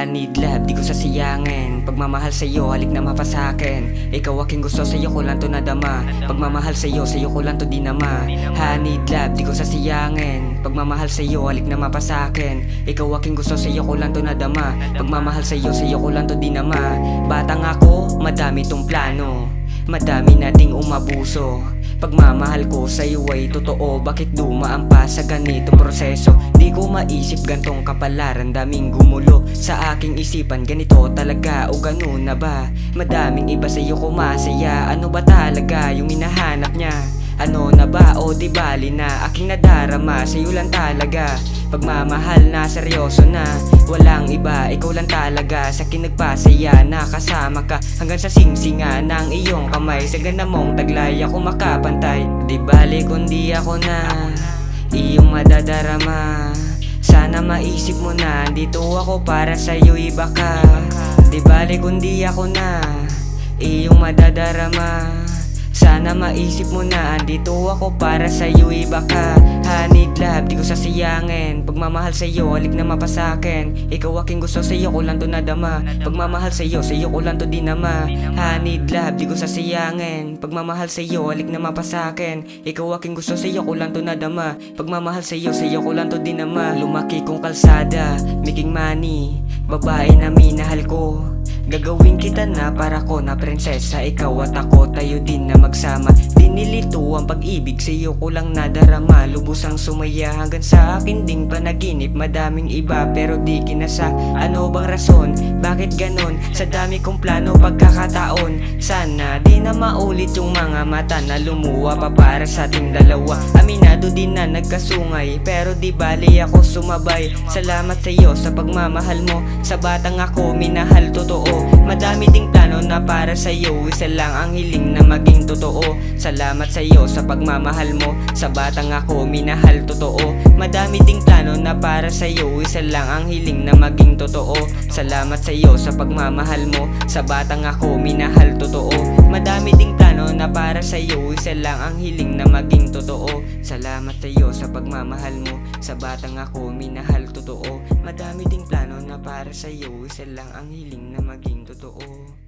Honeyed love, di ko sasayangin. Pagmamahal sa'yo, halik na mapasakin. Ikaw aking gusto, sa'yo ko lang to nadama. Pagmamahal sa'yo, sa'yo ko lang to dinama. Honeyed love, di ko sasayangin. Pagmamahal sa'yo, halik na mapasakin. Ikaw aking gusto, sa'yo ko lang to nadama. Pagmamahal sa'yo, sa'yo ko lang to dinama. Batang ako, madami tong plano, madami nating umabuso. Pagmamahal ko sa'yo ay totoo, bakit dumaan pa sa ganitong proseso? Di ko maisip gantong kapalaran, daming gumulo sa aking isipan. Ganito talaga o ganun na ba? Madaming iba sa'yo ko masaya. Ano ba talaga yung hinahanap niya? Ano na ba o di bali na aking nadarama, sa'yo lang talaga. Pagmamahal na seryoso na, walang iba, ikaw lang talaga. Sa akin nagpasaya na kasama ka hanggang sa singsinga ng iyong kamay. Sa ganda mong taglay ako makapantay. Di bali kundi ako na iyong madadarama. Sana maisip mo na dito ako para sa'yo, iba ka. Di bali kundi ako na iyong madadarama. Sana maisip mo na andito ako para sa'yo, iba ka. Honeyed love, di ko sasayangin. Pagmamahal sa'yo, halik na mapasakin. Ikaw aking gusto, sa'yo ko lang to nadama. Pagmamahal sa'yo, sa'yo ko lang to dinama. Honeyed love, di ko sasayangin. Pagmamahal sa'yo, halik na mapasakin. Ikaw aking gusto, sa'yo ko lang to nadama. Pagmamahal sa'yo, sa'yo ko lang to dinama. Lumaki kong kalsada, making money, babae na minahal ko. Gagawin kita na para ko na prinsesa. Ikaw at ako, tayo din na magsama. Di nilito ang pag-ibig, sa'yo ko lang nadarama. Lubos ang sumaya hanggang sa akin ding panaginip. Madaming iba pero di kinasa. Ano bang rason? Bakit ganon? Sa dami kong plano pagkakataon. Sana di na maulit yung mga mata na lumuwa pa para sa ating dalawa. Aminado din na nagkasungay, pero di bali ako sumabay. Salamat sa'yo sa pagmamahal mo. Sa batang ako minahal totoo. Madami ding plano na para sa'yo, isa lang ang hiling na maging totoo. Salamat sa'yo sa pagmamahal mo. Sa batang ako minahal totoo. Madami ding plano na para sa'yo, isa lang ang hiling na maging totoo. Salamat sa'yo sa pagmamahal mo. Sa batang ako minahal totoo. Madami ding plano na para sa'yo, isa lang ang hiling na maging totoo. Salamat sa'yo sa pagmamahal mo. Sa batang ako minahal totoo. Madami ding plano na para sa'yo, isa lang ang hiling na maging totoo.